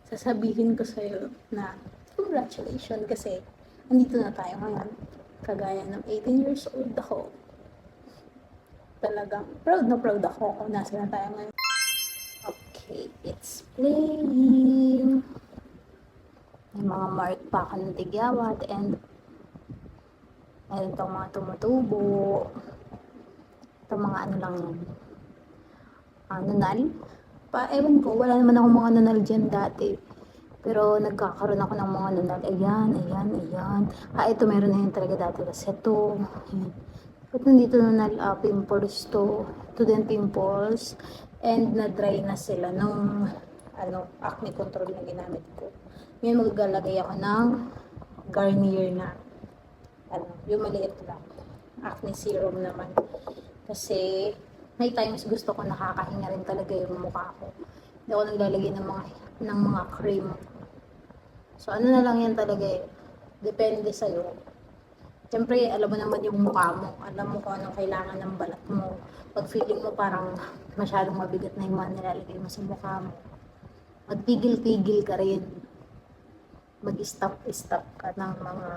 sasabihin ko sa'yo na congratulations kasi andito na tayo ngayon. Kagaya ng 18 years old ako. Talagang proud na proud ako kung nasa na tayo ngayon. Okay, it's playing. May mga mark pa ako ng tigyawat and meron itong mga tumutubo. Itong mga ano lang yan. Nunal. Ewan ko, wala naman ako mga nunal dyan dati. Pero nagkakaroon ako ng mga nunal. Ayan, ayan, ayan. Ito meron na yun talaga dati. Kasi ito, ayan. Ba't nandito nunal? Pimples to. Ito din pimples. And na-dry na sila nung acne control na ginamit ko. Ngayon maglalagay ako ng Garnier na yung maliit lang. Acne serum naman. Kasi may times gusto ko nakakahinga rin talaga yung mukha ko. Hindi ako naglalagay ng mga cream. So ano na lang yan talaga eh. Depende sa'yo. Siyempre, alam mo naman yung mukha mo. Alam mo kung anong kailangan ng balat mo. Pag feeling mo parang masyadong mabigat na yung mga nilalagay mo sa mukha mo, magpigil-pigil ka rin. Mag-stop ka ng mga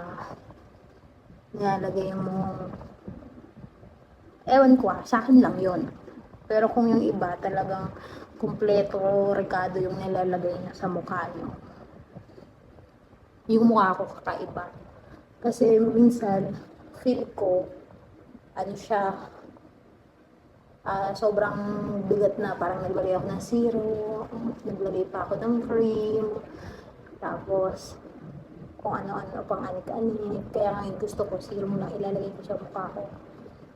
nilalagay mo. Ewan ko sa akin lang yon. Pero kung yung iba talagang kumpleto, rekado yung nilalagay niya sa mukha niyo. Yung mukha ko kakaiba. Kasi minsan, feel ko, sobrang bigat na. Parang naglagay ako ng serum, naglagay pa ako ng cream, tapos kung ano-ano pang anik-anik. Kaya ngayon gusto ko, serum lang ilalagay ko sa mukha ko.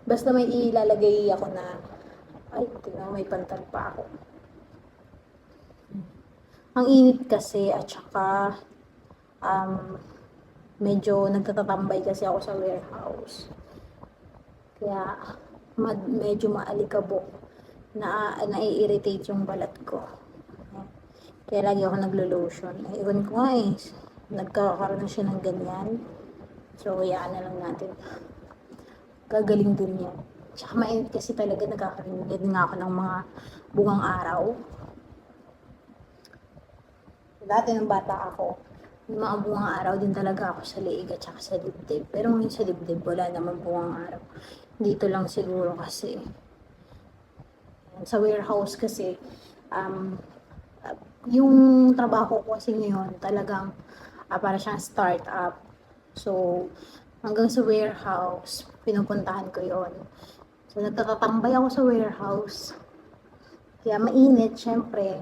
Basta may ilalagay ako na, tingnan, may pantal pa ako. Ang init kasi at saka medyo nagtatatambay kasi ako sa warehouse. Kaya medyo maalikabok na nai-irritate yung balat ko. Kaya lagi ako naglo-lotion. Iwan ko nga nagkakaroon na siya ng ganyan. So, hayaan na lang natin. Gagaling din yan. Tsaka mainit kasi talaga, nagkakaroon din nga ako ng mga bungang araw. Dati ng bata ako, yung mga bungang araw din talaga ako sa leeg at saka sa dibdib. Pero ngayon sa dibdib, wala naman bungang araw. Dito lang siguro kasi. Sa warehouse kasi, yung trabaho ko kasi ngayon talagang para siyang start-up. So, hanggang sa warehouse, pinupuntahan ko yon. So, nagtatatambay ako sa warehouse. Kaya mainit, syempre.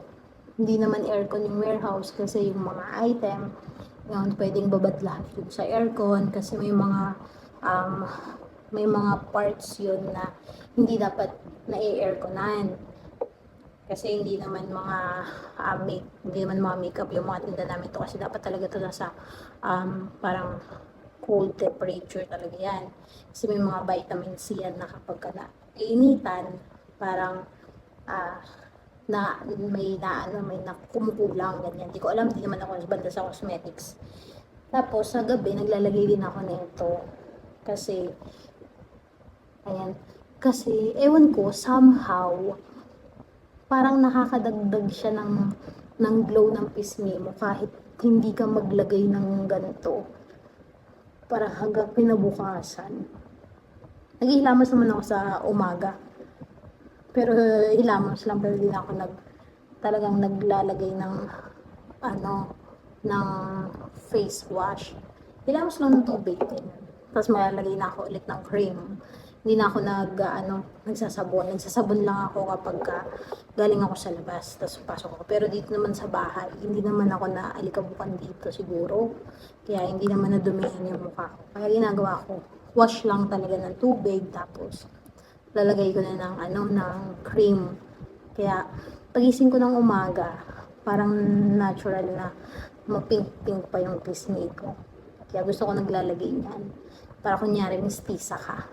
Hindi naman aircon yung warehouse kasi yung mga item, yung pwedeng babad lahat yun sa aircon kasi may mga parts yun na hindi dapat na-airconan. Kasi hindi naman mga makeup yung mga tinda namin to kasi dapat talaga to nasa parang cold temperature talaga yan. Kasi may mga vitamin C yan na kapag ka nainitan, parang may kumukulang ganyan. Hindi ko alam, hindi naman ako banda sa cosmetics. Tapos sa gabi naglalagay din ako nito kasi ewan ko somehow parang nakakadagdag siya ng glow ng pisngi mo kahit hindi ka maglagay ng ganito. Parang hanggang kinabukasan. Naghihilamos naman ako sa umaga. Pero hilamos lang, pero hindi ako talagang naglalagay ng face wash. Hilamos lang ng tubig. Tapos malalagay na ako ulit ng cream. Hindi na ako nagsasabon. Nagsasabon lang ako kapag galing ako sa labas. Tapos pasok ako. Pero dito naman sa bahay, hindi naman ako naalikabukan dito siguro. Kaya hindi naman nadumihan yung mukha ko. Kaya ginagawa ko, wash lang talaga ng tubig. Tapos lalagay ko na ng cream. Kaya pagising ko ng umaga, parang natural na mapink-pink pa yung pisngi ko. Kaya gusto ko naglalagay niyan. Para kunyari mistisa ka.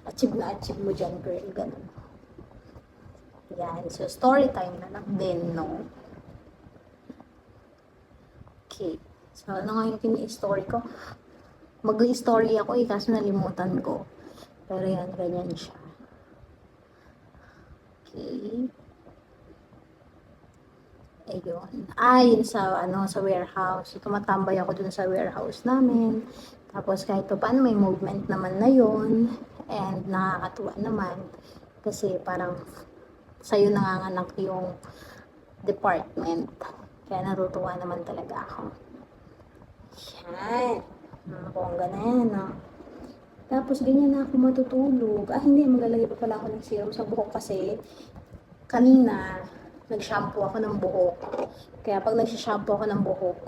Achieve na achieve mo dyan, girl. Ganun. Yan. So, story time na lang din, no? Okay. So, ano nga yung story ko? Mag-story ako kaso nalimutan ko. Pero yan, ganyan siya. Okay. Ayun. Yun sa, sa warehouse. Tumatambay ako dun sa warehouse namin. Tapos kahit pa paano may movement naman na yun. And nakakatuwa naman. Kasi parang sa'yo nanganganak yung department. Kaya natutuwa naman talaga ako. Yan. Bongga na yan, no? Tapos ganyan na ako matutulog. Hindi, maglalagay pa pala ako ng serum sa buhok kasi kanina, nag-shampoo ako ng buhok. Kaya pag nag-shampoo ako ng buhok,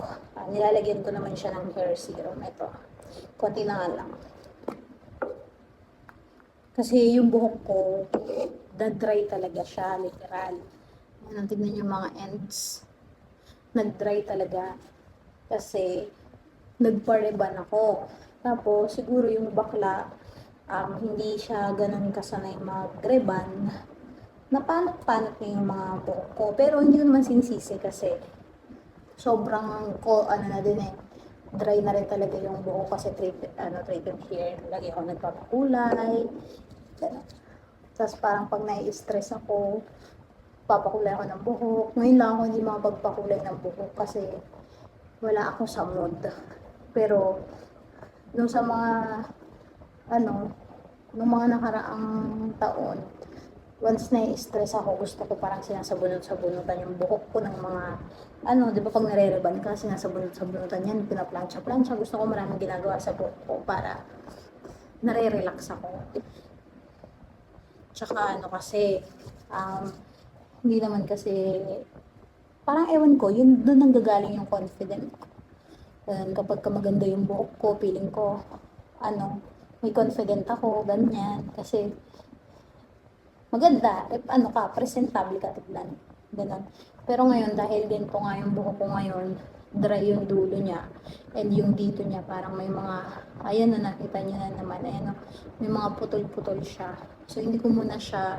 nilalagyan ko naman siya ng hair serum. Ito, konti na nga lang. Kasi yung buhok ko, dry talaga siya, literal. Ayan, tignan yung mga ends. Nag-dry talaga. Kasi, nagpa-reban ako. Tapos, siguro yung bakla, hindi siya ganun kasanay mag-reban. Napanat-panat niya yung mga buhok ko. Pero hindi ko naman sinisisi kasi sobrang na din dry na rin talaga yung buhok kasi treated hair. Lagi ako nagpapakulay. Tapos parang pag nai-stress ako, papakulay ako ng buhok. Ngayon lang ako hindi makapagpakulay ng buhok kasi wala ako sa mood. Pero, nung sa mga, nung mga nakaraang taon, once na-stress ako, gusto ko parang sinasabunot-sabunutan yung buhok ko ng mga, di ba pag nare-reban ka, sinasabunot-sabunutan yan, pinaplansya-plansya, gusto ko maraming ginagawa sa buhok ko para nare-relax ako. Tsaka kasi, hindi naman kasi, parang ewan ko, yun doon nanggagaling yung confident ko. Kapag maganda yung buhok ko, feeling ko, may confident ako, ganyan, kasi, maganda, presentable ka tignan. Ganun. Pero ngayon, dahil ganito nga yung buhok ko ngayon, dry yung dulo niya, and yung dito niya, parang may mga, ayan na nakita niyo na naman, may mga putol-putol siya. So, hindi ko muna siya,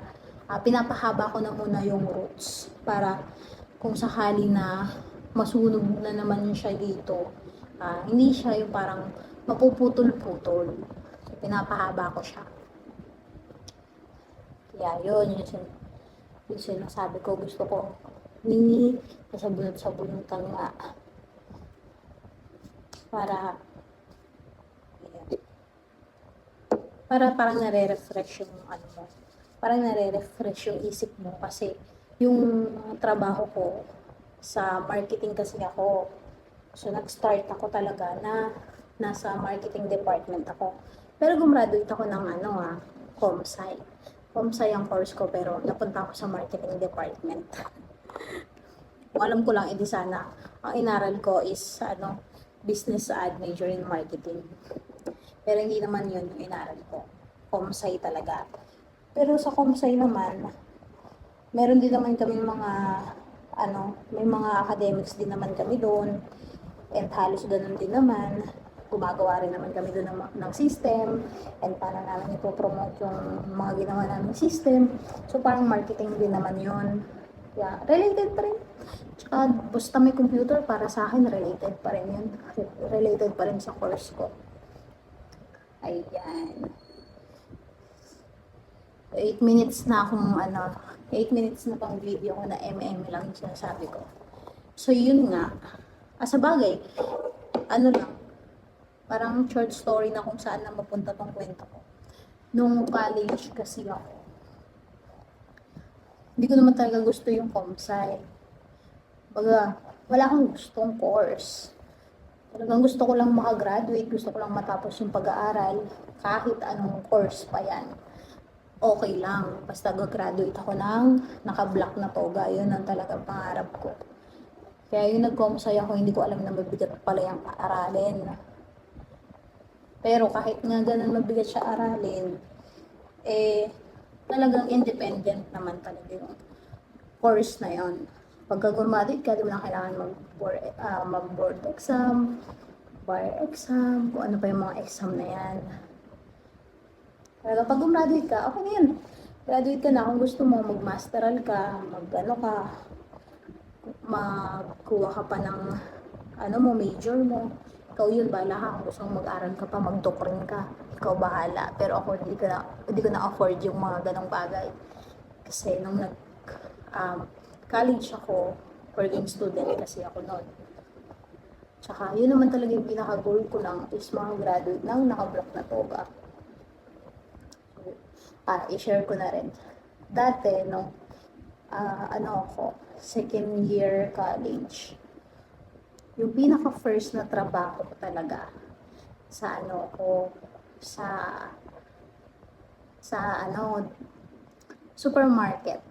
pinapahaba ko na muna yung roots, para kung sakali na masunog na naman siya dito, hindi siya yung parang mapuputol-putol. So, pinapahaba ko siya. Kaya yun yung sinasabi ko, gusto ko sabunot-sabunutan nga para parang nare-refresh yung parang nare-refresh yung isip mo kasi yung trabaho ko sa marketing kasi ako, so nag-start ako talaga na nasa marketing department ako, pero gumraduate ako ng Comsci ang course ko, pero napunta ako sa marketing department. Kung alam ko lang, edi sana, ang inaral ko is, business ad major in marketing. Pero hindi naman yun yung inaral ko. Comsci talaga. Pero sa Comsci naman, meron din naman kami mga, may mga academics din naman kami doon. And halos ganun din naman. Gumagawa rin naman kami doon ng system, and para namin ipopromote yung mga ginawa namin system. So, parang marketing din naman yun. Yeah, related pa rin. Tsaka, basta may computer, para sa akin, related pa rin yun. Related pa rin sa course ko. Ayan. 8 minutes na akong, 8 minutes na pang video ko na lang yung sinasabi ko. So, yun nga. Sa bagay, lang, parang short story na kung saan na mapunta tong kwento ko. Nung college kasi ako, hindi ko naman talaga gusto yung Comsci. Baga, wala akong gustong course. Talagang gusto ko lang makagraduate, gusto ko lang matapos yung pag-aaral, kahit anong course pa yan. Okay lang, basta graduate ako ng naka-block na toga, yun ang talagang pangarap ko. Kaya yung nag-Comsci ako, hindi ko alam na mabigat pala yung aralin. Pero kahit nga ganun mabigat siya aralin, talagang independent naman talaga yung course na yon. Pagka graduate ka, di mo na kailangan mag-board exam, bar exam, kung ano pa yung mga exam na yan. Talaga pag graduate ka, okay na yun. Graduate ka na, kung gusto mo, mag-masteral ka, magkuha ka pa ng major mo. Ikaw yun, bahala ka. Kung gusto mong mag-aral ka pa, mag-doctorin ka. Ikaw bahala. Pero ako, hindi ko na afford yung mga ganong bagay. Kasi nung college ako, working student kasi ako noon. Tsaka, yun naman talaga yung pinaka-goal ko lang is graduate ng naka-block na TOGA. So, i-share ko na rin. Dati, no, second year college. Yung pinaka-first na trabaho ko talaga sa supermarket.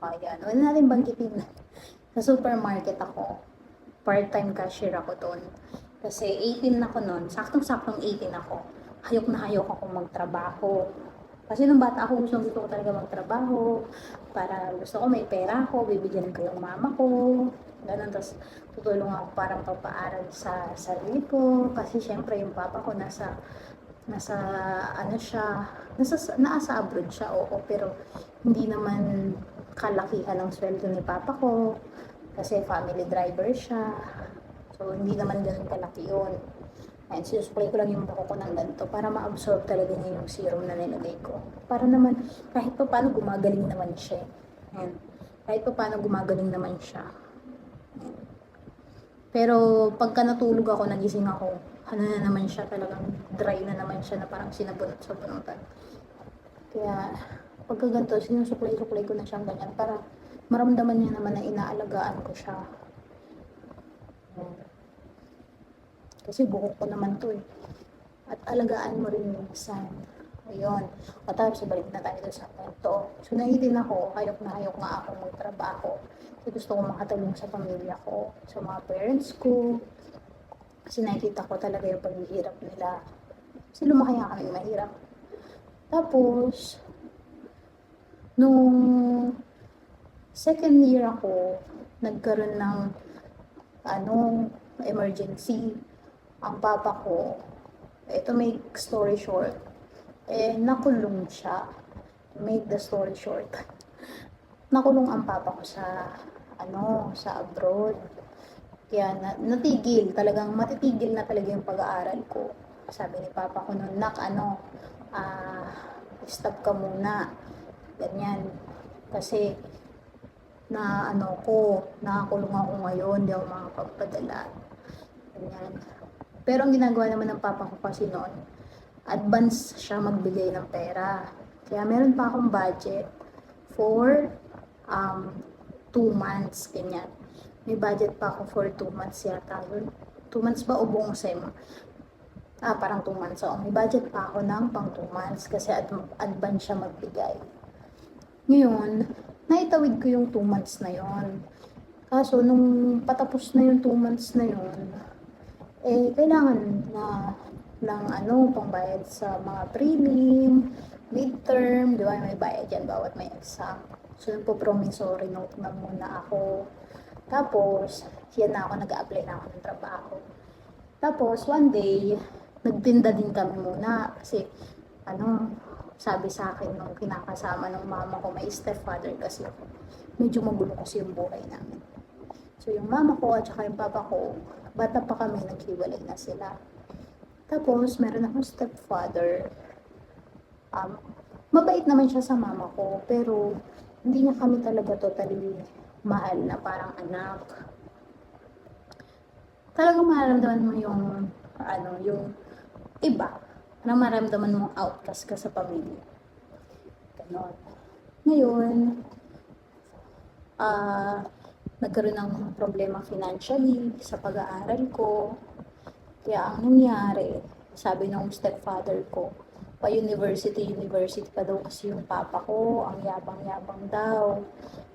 Ayan, wala natin banggitin. Sa supermarket ako. Part-time cashier ako doon. Kasi 18 ako noon. Saktong-saktong 18 ako. Hayok na hayok ako magtrabaho. Kasi nung bata ako, gusto ko talaga magtrabaho. Para gusto ko may pera ako, bibigyan ko yung mama ko. Ganun, tapos tutulong ako parang papaaral sa sarili ko. Kasi syempre yung papa ko nasa abroad siya, oo, pero hindi naman kalakihan ng sweldo ni papa ko kasi family driver siya, so hindi naman ganun kalaki yun. And sinusupply ko lang yung buko ko ng ganito para ma-absorb talaga niya yung serum na nilagay ko, para naman kahit pa paano gumagaling naman siya. And kahit pa paano gumagaling naman siya. Pero pagka natulog ako, nagising ako, na naman siya, talagang dry na naman siya na parang sinabunot sa bunutan. Kaya pagka ganito, sinusuklay-suklay ko na siyang ganyan para maramdaman niya naman na inaalagaan ko siya. Kasi buhok ko naman to eh. At alagaan mo rin minsan. Ayun. At tapos balik na tayo sa kwento. So nahitin ako, hayok na hayok nga ako magtrabaho. Kasi gusto ko makatulong sa pamilya ko, sa mga parents ko. Kasi nakikita ko talaga yung paghihirap nila. Kasi lumaki nga kami mahirap. Tapos, nung second year ako, nagkaroon ng emergency. Ang papa ko, ito make story short, nakulong siya. Make the story short. Nakulong ang papa ko sa abroad. Kaya natigil, talagang matitigil na talaga yung pag-aaral ko. Sabi ni papa ko noon, stop ka muna. Ganyan. Kasi nakakulong ako ngayon, di ako makapagpadala. Ganyan. Pero ang ginagawa naman ng papa ko kasi noon, advance siya magbigay ng pera. Kaya meron pa akong budget for 2 months, ganyan. May budget pa ako for 2 months yata yun. 2 months ba o buong sem? Parang 2 months. So, may budget pa ako ng pang 2 months kasi advance siya magbigay. Ngayon, naitawid ko yung 2 months na yon. Kaso, nung patapos na yung 2 months na yon, kailangan na pangbayad sa mga prelim, midterm, di ba? May bayad yan bawat may exam. So, nagpo-promissory note na muna ako. Tapos, yan na ako, nag-a-apply na ako ng trabaho. Tapos, one day, nagtinda din kami muna kasi, sabi sa akin nung kinakasama ng mama ko, may stepfather kasi ako. Medyo magulo kasi yung buhay namin. So, yung mama ko at saka yung papa ko, bata pa kami, naghiwalay na sila. Tapos, meron akong stepfather. Mabait naman siya sa mama ko, pero hindi niya kami talaga totally mahal na parang anak. Talagang maramdaman mo yung iba, na maramdaman mong outcast ka sa pamilya. Ganon. Ngayon, nagkaroon ng problema financially sa pag-aaral ko. Kaya ang nangyari, sabi ng stepfather ko, pa-university pa daw kasi yung papa ko, ang yabang-yabang daw.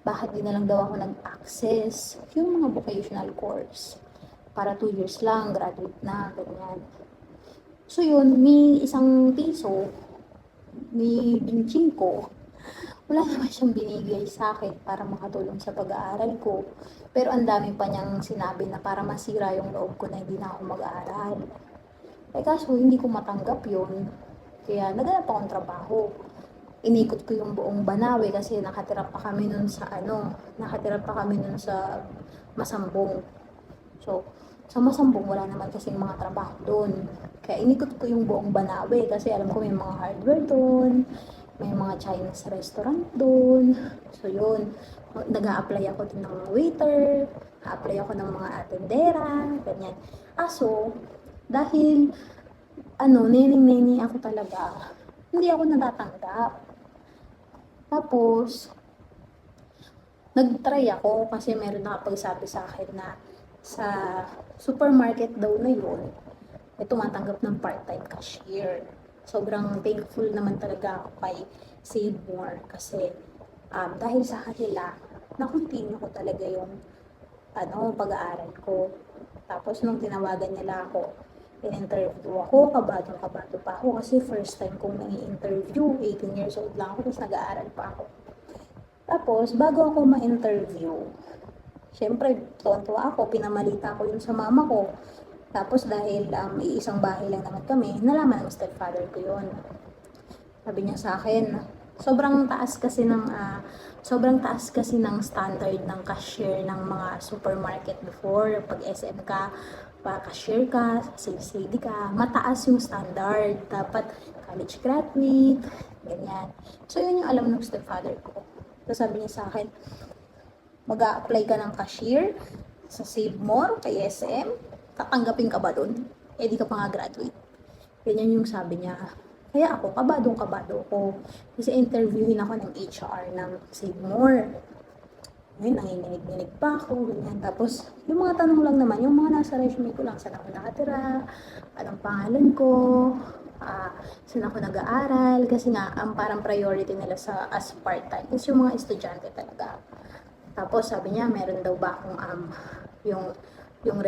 Bakit di na lang daw ako nag-access yung mga vocational course. Para 2 years lang, graduate na, ganyan. So yun, may isang piso, may binching ko, wala naman siyang binigay sa akin para makatulong sa pag-aaral ko. Pero ang dami pa niyang sinabi na para masira yung loob ko na hindi na ako mag-aaral. Kaso hindi ko matanggap yun. Kaya naghanap akong trabaho. Inikot ko yung buong Banawe kasi nakatira pa kami nun sa Masambong. So, sa Masambong wala naman kasing mga trabaho doon. Kaya inikot ko yung buong Banawe kasi alam ko may mga hardware doon, may mga Chinese restaurant doon. So yun, nag-a-apply ako din ng waiter, apply ako ng mga atendera, ganyan. Aso, dahil, nening-neni ako talaga, hindi ako natatanggap. Tapos, nag-try ako kasi meron nakapagsabi sa akin na sa supermarket daw na yun, tumatanggap ng part-time cashier. Sobrang thankful naman talaga ako kay Save More kasi dahil sa kanila, na-continue ko talaga yung pag-aaral ko. Tapos nung tinawagan nila ako, in-interview ako, kabado pa ako kasi first time kong nai-interview, 18 years old lang ako, tapos nag-aaral pa ako. Tapos, bago ako ma-interview, syempre, tuwan-tuwa ako, pinamalita ko yun sa mama ko. Tapos dahil iisang bahay lang naman kami, nalaman ng stepfather ko yun. Sabi niya sa akin, sobrang taas kasi ng standard ng cashier ng mga supermarket before. Pag SM ka, pa-cashier ka, sales lady ka, mataas yung standard. Dapat college graduate, ganyan. So yun yung alam ng stepfather ko. So sabi niya sa akin, mag-a-apply ka ng cashier sa Save More, kay SM, tatanggapin ka ba dun? Eh, di ka pa nga graduate. Ganyan yung sabi niya. Kaya ako, kabado ko. Kasi interviewin ako ng HR ng Save More. Ngayon, nanginginig-ninig pa ako, ganyan. Tapos, yung mga tanong lang naman, yung mga nasa resume ko lang, saan ako nakatira, anong pangalan ko, saan ako nag-aaral, kasi nga, ang parang priority nila as part-time is yung mga estudyante talaga. Tapos sabi niya, meron daw ba akong yung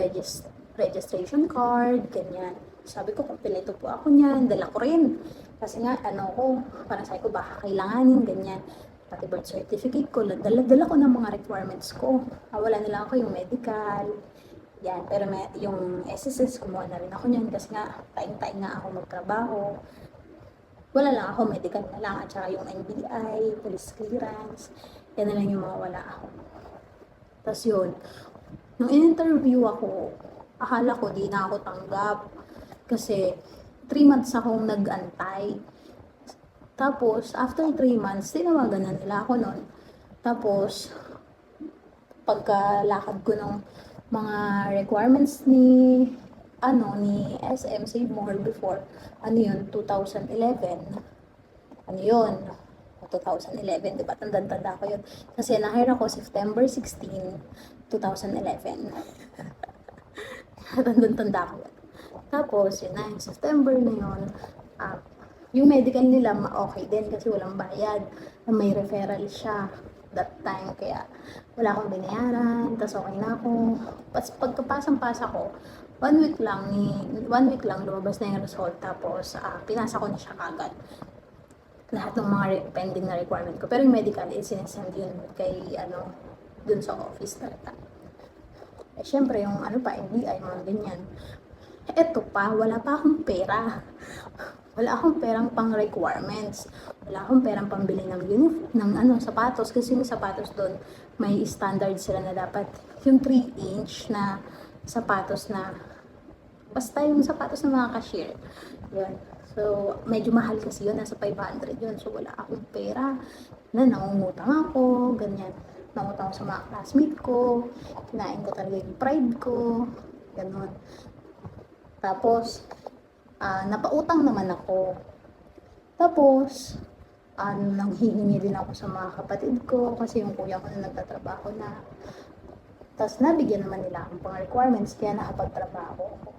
registration card, ganyan. Sabi ko, kumpleto po ako niyan, dala ko rin. Kasi nga, parang sabi ko, baka kailanganin, ganyan. Pati birth certificate ko, dala ko ng mga requirements ko. Wala nila ako yung medical, yan. Pero yung SSS, kumuha na rin ako niyan kasi nga, taing-taing nga ako magtrabaho. Wala lang ako, medical na lang, at saka yung NBI, police clearance, yan na lang yung mga wala ako. Tapos yun, nung in-interview ako, akala ko di na ako tanggap. Kasi 3 months akong nag-antay. Tapos, after 3 months, tinawagan na nila ako nun. Tapos, pagkalakad ko ng mga requirements ni SM Save More before, 2011. 2011, di ba? Tanda ko yun. Kasi na-hire ako September 16, 2011. Tanda ko yun. Tapos, yun na, yung September na yun, yung medical nila, okay din kasi walang bayad. May referral siya that time, kaya wala akong binayaran, tapos okay na ako. Pagkapasang-pasa ko, 1 week lang lumabas na yung result, tapos pinasa ko na siya kagad lahat ng mga pending na requirement ko. Pero yung medical, sinesend yun kay, dun sa office talaga. Eh, syempre, yung NBI, mga ganyan. Eto pa, wala pa akong pera. Wala akong perang pang requirements. Wala akong perang pambili ng sapatos. Kasi yung sapatos doon, may standard sila na dapat yung 3-inch na sapatos na, basta yung sapatos ng mga cashier. Yun. So, medyo mahal kasi yun, nasa 500 yun. So, wala akong pera. Nangungutang ako, ganyan. Nangutang ako sa mga classmate ko. Kinain ko talaga yung pride ko. Ganon. Tapos, napautang naman ako. Tapos, nanghihingi din ako sa mga kapatid ko kasi yung kuya ko na nagtatrabaho na. Tapos, nabigyan naman nila akong pang requirements kaya nakapagtrabaho ako.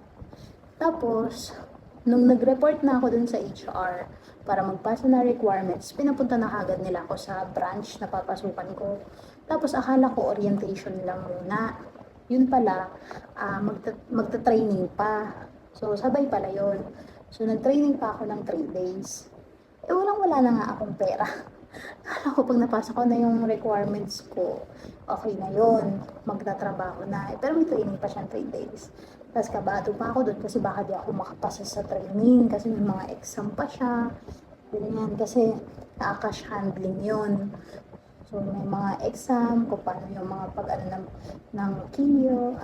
Tapos, nung nag-report na ako dun sa HR para magpasa na requirements, pinapunta na agad nila ako sa branch na papasukan ko. Tapos akala ko orientation lang muna. Yun pala, magta-training pa. So sabay pala yun. So nag-training pa ako ng 3 days. Wala na nga akong pera. Akala ko pag napasa ko na yung requirements ko, okay na yun, magtatrabaho na. Pero may training pa siyang 3 days. Tapos kabado pa ako doon kasi baka di ako makapasa sa training kasi may mga exam pa siya. Ganyan, kasi cash handling yun. So may mga exam kung paano yung mga ng KIO,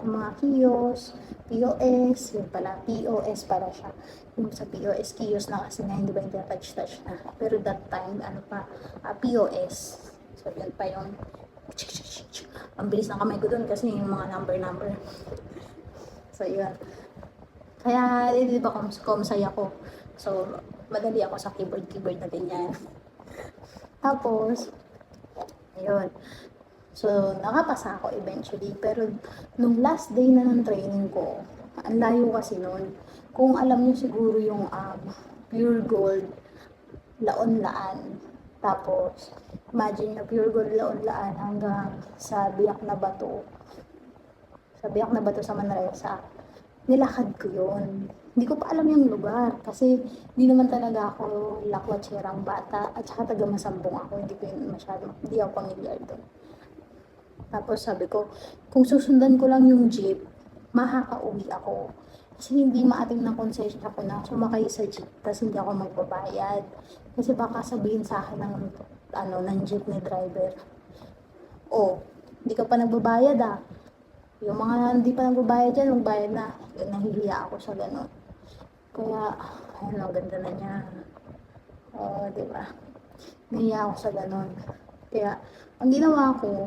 yung mga KIOS, POS, yun pala, POS para siya. Yung sa POS, KIOS na kasi na hindi ba yung touch na. Pero that time, POS. So yun pa yung Ang bilis ng kamay ko dun kasi yung mga number. So, yun. Kaya, di ba, kumsay ako. So, madali ako sa keyboard na ganyan. Tapos, ayun. So, nakapasa ako eventually. Pero, nung last day na ng training ko, ang layo kasi nun. Kung alam niyo siguro yung Pure Gold, Laon-Laan. Tapos, imagine na Pure Gold, Laon-Laan hanggang sa Biak na Bato. Sa Biak na Bato sa Manresa. Nilakad ko yun. Hindi ko pa alam yung lugar kasi hindi naman talaga ako lakwatserang bata at saka taga Masambong ako. Hindi ko yun masyado, hindi ako familiar doon. Tapos sabi ko, kung susundan ko lang yung jeep, makakauwi ako. Kasi hindi maating na konsensya ko na sumakay sa jeep tapos hindi ako magbabayad. Kasi baka sabihin sa akin ng jeepney driver, oh, hindi ka pa nagbabayad ah. Yung mga hindi pa nagbabayad dyan, magbayad na. Yun, nahihiya ako sa gano'n. Kaya, ayun, ang ganda na niya. Oo, di ba? Nahihiya ako sa gano'n. Kaya, ang ginawa ko,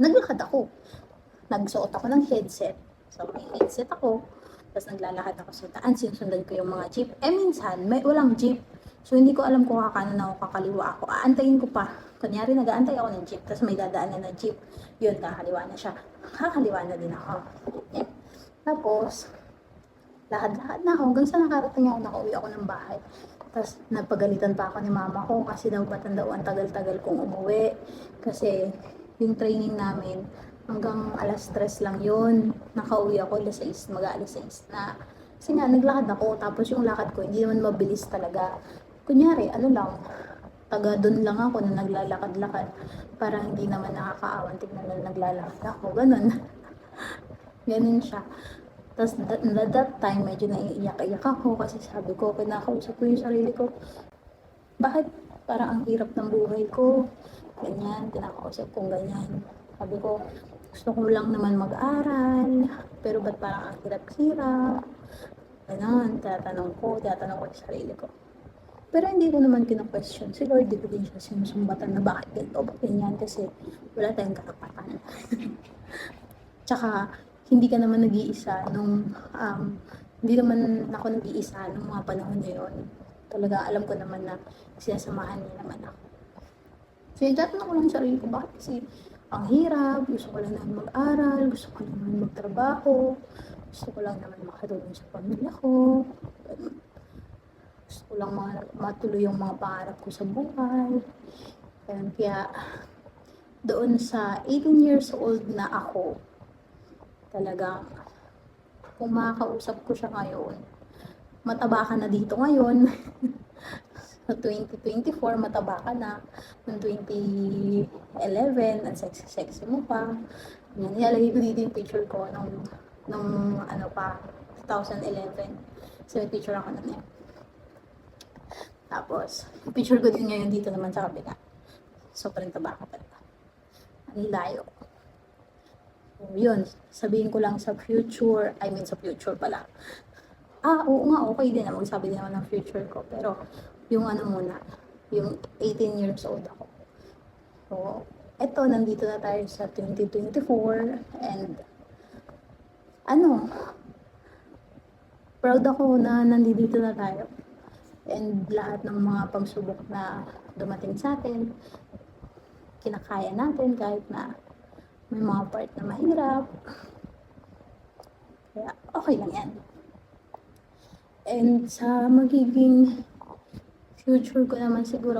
naglakad ako. Nagsuot ako ng headset. So, may headset ako. Tapos naglalakad ako sa daan. Sinusundan ko yung mga jeep. Minsan, may walang jeep. So, hindi ko alam kung kakanan ako, kakaliwa ako. Aantayin ko pa. Kunyari, nag-aantay ako ng jeep. Tapos may dadaanan na jeep. Yun, kakaliwa na siya. Kakaliwa na din ako. Yan. Tapos, lakad-lakad na ako. Hanggang sa nakarating ako, nakauwi ako ng bahay. Tapos, napagalitan pa ako ni mama ko. Kasi daw daw ang tagal-tagal kong umuwi. Kasi, yung training namin, hanggang alas 3 lang yun. Nakauwi ako alas 6, mag-aalas 6 na. Kasi nga, naglakad ako. Tapos yung lakad ko, hindi naman mabilis talaga. Kunyari, taga doon lang ako na naglalakad-lakad. Para hindi naman nakakaawan. Tignan na naglalakad ako. Ganun. Ganun siya. Tapos that time, medyo naiiyak-iyak ako. Kasi sabi ko, kinakausap ko yung sarili ko. Bakit parang ang hirap ng buhay ko? Ganyan, kinakausap kong ganyan. Sabi ko, gusto ko lang naman mag-aral, pero ba't parang ang hirap-hirap? Ganun, tinatanong ko sa sarili ko. Pero hindi ko naman kina-question. Si Lord, di ko din siya sinusumbatan na bakit ganito, bakit ganyan, kasi wala tayong karapatan. Tsaka, hindi ka naman nag-iisa hindi naman ako nag-iisa nung mga panahon na yun. Talaga, alam ko naman na sinasamahan niya naman ako. So, yung tatanong ko lang sa sarili ko, bakit kasi ang hirap, gusto ko lang naman mag-aral, gusto ko lang naman magtrabaho, gusto ko lang naman makatulong sa pamilya ko, gusto ko lang matuloy yung mga pangarap ko sa buhay. Kaya, doon sa 18 years old na ako, talagang, kung makakausap ko siya ngayon, mataba ka na dito ngayon. Sa 2024, mataba ka na. Noong 2011, ang sexy-sexy mo pa. Yan, nilalagay ko dito yung picture ko nung 2011. So, may picture ako nun yan. Tapos, yung picture ko din ngayon dito naman sa kabila. Sobrang taba ka talaga. Ang layo. So, yun, sabihin ko lang sa future pala. Oo nga, okay din na magsabi din ako ng future ko. Pero, yung yung 18 years old ako. So, eto, nandito na tayo sa 2024 and proud ako na nandito na tayo. And lahat ng mga pagsubok na dumating sa atin, kinakaya natin kahit na may mga part na mahirap. Kaya, okay lang yan. And sa magiging future ko naman siguro,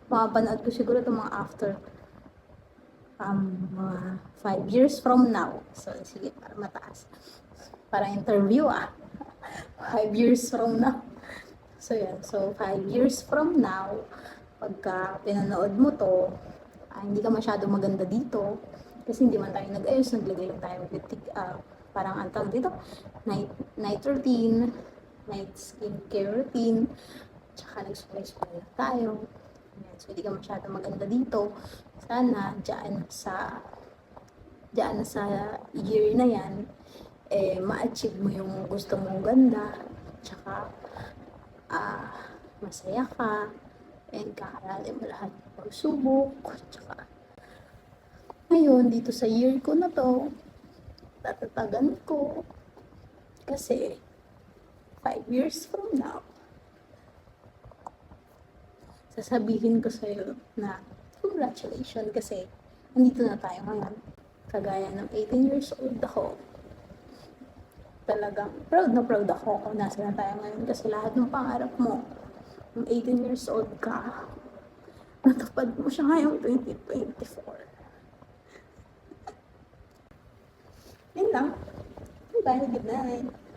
mapapanood ko siguro itong mga after mga 5 years from now. So, sige, para mataas. Para interview 5 years from now. So, yan. So, 5 years from now, pagka pinanood mo to, hindi ka masyado maganda dito. Kasi hindi man tayo nag-ayos, naglagay lang tayo with parang antang dito, night routine, night skincare routine, tsaka nag-spray lang tayo. Ayan. So, hindi ka masyado maganda dito. Sana, dyan sa year na yan, ma-achieve mo yung gusto mong ganda, tsaka, masaya ka, and kakarali mo lahat ng pagsubok, tsaka, Ngayon, dito sa year ko na to, tatatagan ko. Kasi, 5 years from now, sasabihin ko sa'yo na congratulations kasi nandito na tayo ngayon. Kagaya ng 18 years old ako, talagang proud na proud ako kung nasa na tayo ngayon kasi lahat ng pangarap mo, ng 18 years old ka, natupad mo siya ngayong 2024. Yun lang. Bye, good night.